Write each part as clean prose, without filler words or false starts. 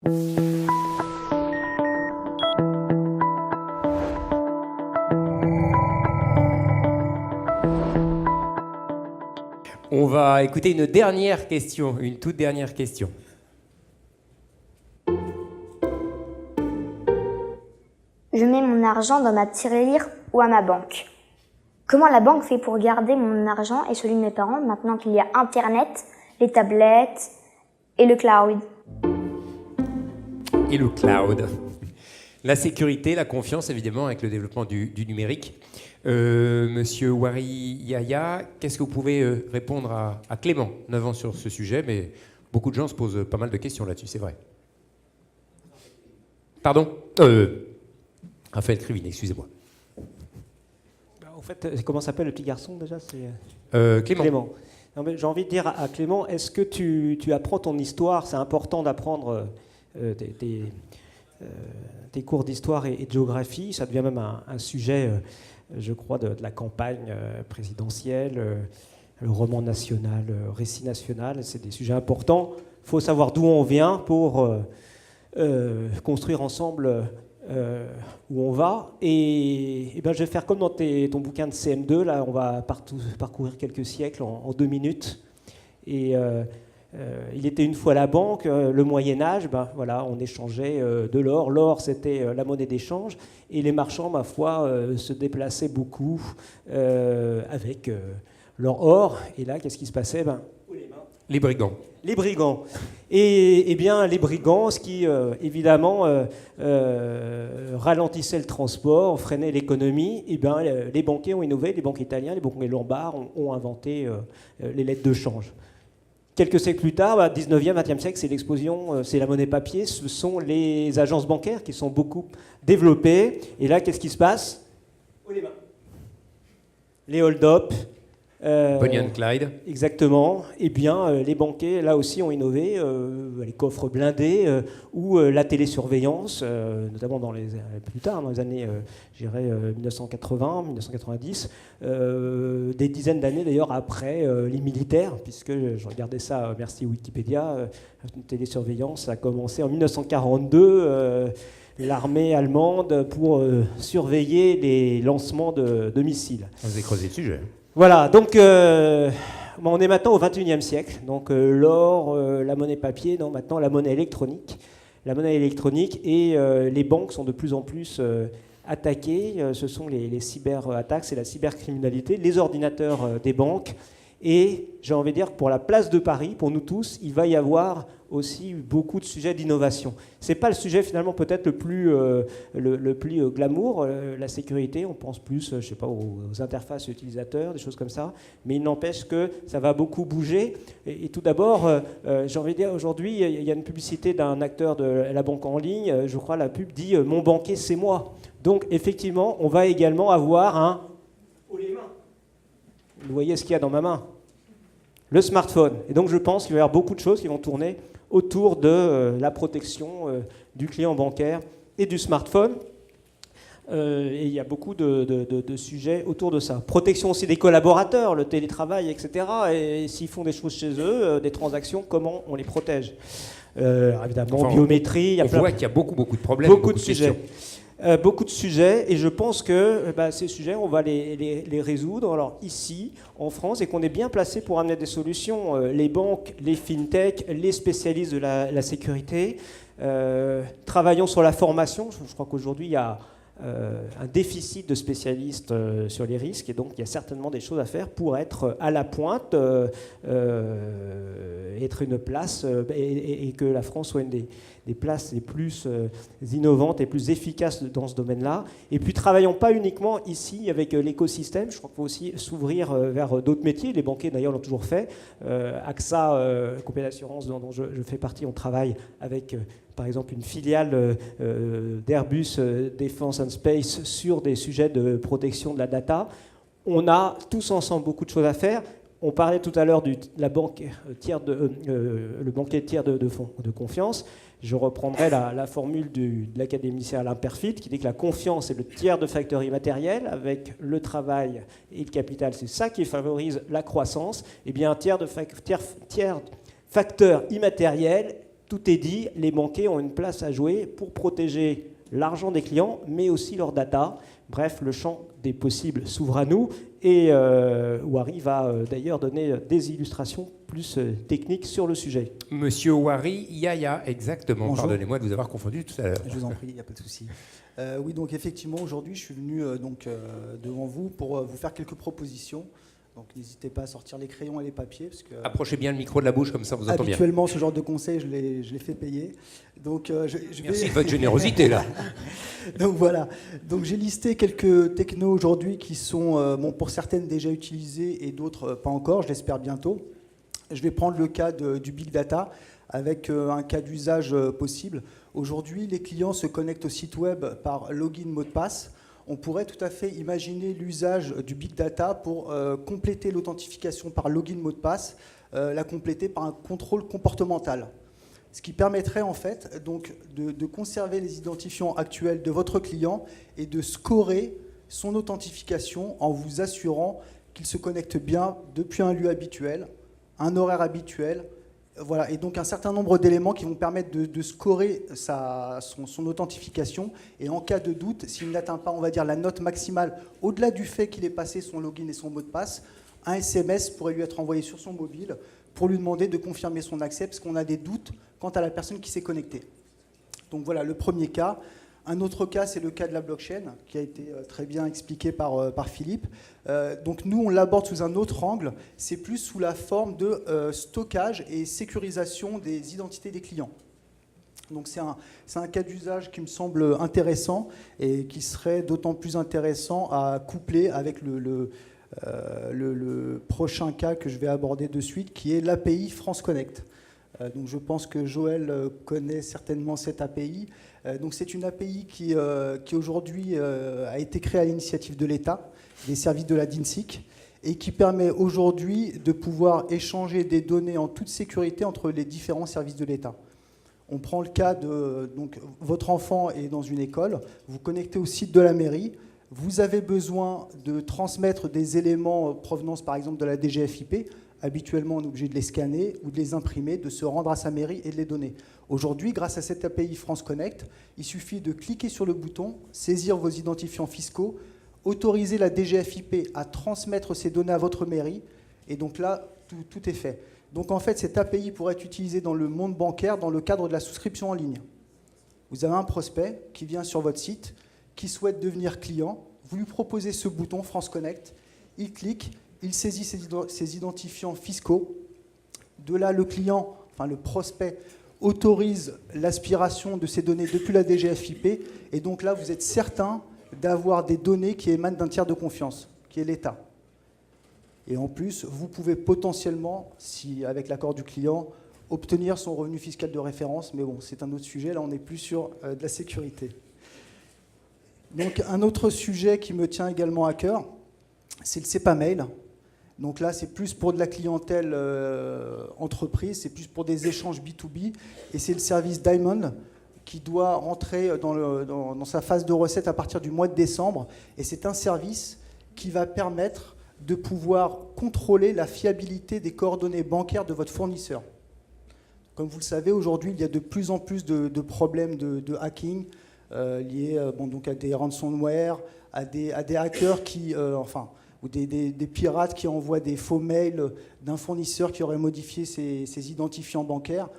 On va écouter une dernière question, une toute dernière question. Je mets mon argent dans ma tirelire ou à ma banque. Comment la banque fait pour garder mon argent et celui de mes parents maintenant qu'il y a Internet, les tablettes et le cloud? Et le cloud. La sécurité, la confiance, évidemment, avec le développement du numérique. Monsieur Wari Yaya, qu'est-ce que vous pouvez répondre à Clément, 9 ans sur ce sujet, mais beaucoup de gens se posent pas mal de questions là-dessus, c'est vrai. Pardon Raphaël Krivine, excusez-moi. En fait, comment s'appelle le petit garçon déjà? Clément. Non, mais j'ai envie de dire à Clément, est-ce que tu apprends ton histoire? C'est important d'apprendre des cours d'histoire et de géographie. Ça devient même un sujet, je crois, de la campagne présidentielle, le roman national, le récit national. C'est des sujets importants. Il faut savoir d'où on vient pour construire ensemble où on va. Et ben, je vais faire comme dans ton bouquin de CM2. Là, on va parcourir quelques siècles en 2 minutes. Et il était une fois la banque, le Moyen-Âge, ben, voilà, on échangeait de l'or. L'or, c'était la monnaie d'échange. Et les marchands, ma foi, se déplaçaient beaucoup avec leur or. Et là, qu'est-ce qui se passait? Les brigands. Les brigands. Et bien, les brigands, ce qui, évidemment, ralentissait le transport, freinait l'économie, et bien, les banquiers ont innové, les banques italiens, les banquiers lombards ont inventé les lettres de change. Quelques siècles plus tard, 19e, 20e siècle, c'est l'explosion, c'est la monnaie papier, ce sont les agences bancaires qui sont beaucoup développées. Et là, qu'est-ce qui se passe? Les hold-up. Bonnie and Clyde. Exactement. Eh bien, les banquiers, là aussi, ont innové, les coffres blindés ou la télésurveillance, notamment plus tard, dans les années, 1980, 1990, des dizaines d'années d'ailleurs après les militaires, puisque je regardais ça, merci Wikipédia, une télésurveillance a commencé en 1942. L'armée allemande pour surveiller les lancements de missiles. Vous avez creusé le sujet. Voilà, donc on est maintenant au XXIe siècle, donc l'or, la monnaie papier, non, maintenant la monnaie électronique. La monnaie électronique et les banques sont de plus en plus attaquées, ce sont les cyberattaques, c'est la cybercriminalité, les ordinateurs des banques. Et j'ai envie de dire que pour la place de Paris, pour nous tous, il va y avoir aussi beaucoup de sujets d'innovation. Ce n'est pas le sujet finalement peut-être le plus glamour, la sécurité, on pense plus, je sais pas, aux interfaces utilisateurs, des choses comme ça, mais il n'empêche que ça va beaucoup bouger. Et tout d'abord, j'ai envie de dire, aujourd'hui, il y a une publicité d'un acteur de la banque en ligne, je crois la pub dit « Mon banquier, c'est moi ». Donc effectivement, on va également avoir un « haut les mains ». Vous voyez ce qu'il y a dans ma main? Le smartphone. Et donc je pense qu'il va y avoir beaucoup de choses qui vont tourner autour de la protection du client bancaire et du smartphone. Et il y a beaucoup de sujets autour de ça. Protection aussi des collaborateurs, le télétravail, etc. Et s'ils font des choses chez eux, des transactions, comment on les protège? Évidemment, biométrie. On voit qu'il y a beaucoup de problèmes. Beaucoup de sujets. Beaucoup de sujets, et je pense que ces sujets, on va les résoudre alors ici, en France, et qu'on est bien placé pour amener des solutions. Les banques, les fintech, les spécialistes de la sécurité. Travaillons sur la formation. Je crois qu'aujourd'hui, il y a un déficit de spécialistes sur les risques, et donc il y a certainement des choses à faire pour être à la pointe, être une place, et que la France soit une des places les plus innovantes et plus efficaces dans ce domaine-là. Et puis travaillons pas uniquement ici avec l'écosystème, je crois qu'il faut aussi s'ouvrir vers d'autres métiers, les banquiers d'ailleurs l'ont toujours fait. AXA, Compagnie d'assurance dont je fais partie, on travaille avec par exemple une filiale d'Airbus Defence and Space sur des sujets de protection de la data. On a tous ensemble beaucoup de choses à faire. On parlait tout à l'heure de la banque le banquier tiers de confiance. Je reprendrai la formule de l'académicien Alain Perfit qui dit que la confiance est le tiers de facteur immatériel avec le travail et le capital. C'est ça qui favorise la croissance. Eh bien, un tiers facteur immatériel, tout est dit, les banquiers ont une place à jouer pour protéger l'argent des clients, mais aussi leurs data. Bref, le champ des possibles s'ouvre à nous. Et Wari va d'ailleurs donner des illustrations plus techniques sur le sujet. Monsieur Wari Yaya, exactement. Bonjour. Pardonnez-moi de vous avoir confondu tout à l'heure. Je vous en prie, il n'y a pas de souci. Oui, donc effectivement, aujourd'hui, je suis venu devant vous pour vous faire quelques propositions. Donc n'hésitez pas à sortir les crayons et les papiers. Parce que, Approchez bien le micro de la bouche, comme ça on vous entend bien. habituellement, ce genre de conseils, je les fais payer. Donc, Merci de votre générosité, là. Donc voilà, donc j'ai listé quelques technos aujourd'hui qui sont, pour certaines déjà utilisées et d'autres pas encore, je l'espère bientôt. Je vais prendre le cas du Big Data avec un cas d'usage possible. Aujourd'hui, les clients se connectent au site web par login mot de passe. On pourrait tout à fait imaginer l'usage du Big Data pour compléter l'authentification par login mot de passe, la compléter par un contrôle comportemental. Ce qui permettrait en fait donc de conserver les identifiants actuels de votre client et de scorer son authentification en vous assurant qu'il se connecte bien depuis un lieu habituel, un horaire habituel. Voilà, et donc un certain nombre d'éléments qui vont permettre de scorer son authentification. Et en cas de doute, s'il n'atteint pas, on va dire, la note maximale, au-delà du fait qu'il ait passé son login et son mot de passe, un SMS pourrait lui être envoyé sur son mobile pour lui demander de confirmer son accès, parce qu'on a des doutes quant à la personne qui s'est connectée. Donc voilà le premier cas. Un autre cas, c'est le cas de la blockchain, qui a été très bien expliqué par Philippe. Donc nous, on l'aborde sous un autre angle, c'est plus sous la forme de stockage et sécurisation des identités des clients. Donc c'est un cas d'usage qui me semble intéressant et qui serait d'autant plus intéressant à coupler avec le prochain cas que je vais aborder de suite, qui est l'API France Connect. Donc je pense que Joël connaît certainement cette API. Donc c'est une API qui aujourd'hui a été créée à l'initiative de l'État, des services de la DINSIC, et qui permet aujourd'hui de pouvoir échanger des données en toute sécurité entre les différents services de l'État. On prend le cas de donc, votre enfant est dans une école, vous connectez au site de la mairie, vous avez besoin de transmettre des éléments provenance par exemple de la DGFiP. Habituellement, on est obligé de les scanner ou de les imprimer, de se rendre à sa mairie et de les donner. Aujourd'hui, grâce à cette API France Connect, il suffit de cliquer sur le bouton, saisir vos identifiants fiscaux, autoriser la DGFiP à transmettre ces données à votre mairie, et donc là, tout est fait. Donc en fait, cette API pourrait être utilisée dans le monde bancaire dans le cadre de la souscription en ligne. Vous avez un prospect qui vient sur votre site, qui souhaite devenir client, vous lui proposez ce bouton France Connect, il clique, il saisit ses identifiants fiscaux. De là, le client, enfin le prospect, autorise l'aspiration de ces données depuis la DGFiP. Et donc là, vous êtes certain d'avoir des données qui émanent d'un tiers de confiance, qui est l'État. Et en plus, vous pouvez potentiellement, si avec l'accord du client, obtenir son revenu fiscal de référence. Mais bon, c'est un autre sujet. Là, on n'est plus sur de la sécurité. Donc, un autre sujet qui me tient également à cœur, c'est le SEPA Mail. Donc là, c'est plus pour de la clientèle entreprise, c'est plus pour des échanges B2B. Et c'est le service Diamond qui doit rentrer dans sa phase de recette à partir du mois de décembre. Et c'est un service qui va permettre de pouvoir contrôler la fiabilité des coordonnées bancaires de votre fournisseur. Comme vous le savez, aujourd'hui, il y a de plus en plus de problèmes de hacking liés donc à des ransomware, à des hackers qui... ou des pirates qui envoient des faux mails d'un fournisseur qui aurait modifié ses identifiants bancaires.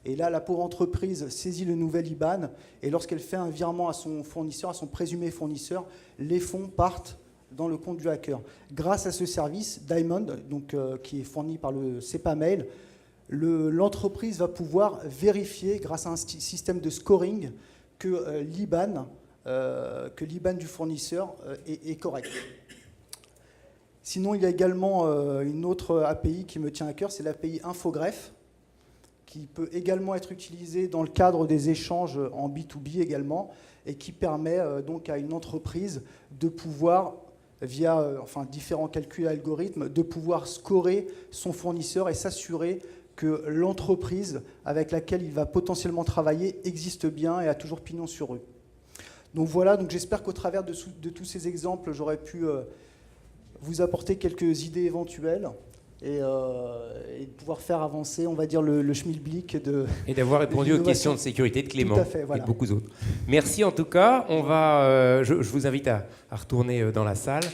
Et là, la pauvre entreprise saisit le nouvel IBAN, et lorsqu'elle fait un virement à son fournisseur, à son présumé fournisseur, les fonds partent dans le compte du hacker. Grâce à ce service, Diamond, donc, qui est fourni par le SEPA Mail, l'entreprise va pouvoir vérifier, grâce à un système de scoring, que l'IBAN du fournisseur est correct. Sinon, il y a également une autre API qui me tient à cœur, c'est l'API Infogreffe, qui peut également être utilisée dans le cadre des échanges en B2B également, et qui permet donc à une entreprise de pouvoir, via différents calculs et algorithmes, de pouvoir scorer son fournisseur et s'assurer que l'entreprise avec laquelle il va potentiellement travailler existe bien et a toujours pignon sur rue. Donc voilà, donc j'espère qu'au travers de tous ces exemples, j'aurais pu vous apporter quelques idées éventuelles. et de pouvoir faire avancer, on va dire, le schmilblick de... Et d'avoir répondu aux l'innovation. questions de sécurité de Clément Tout à fait, voilà. et de beaucoup d'autres. Merci en tout cas. Je vous invite à retourner dans la salle.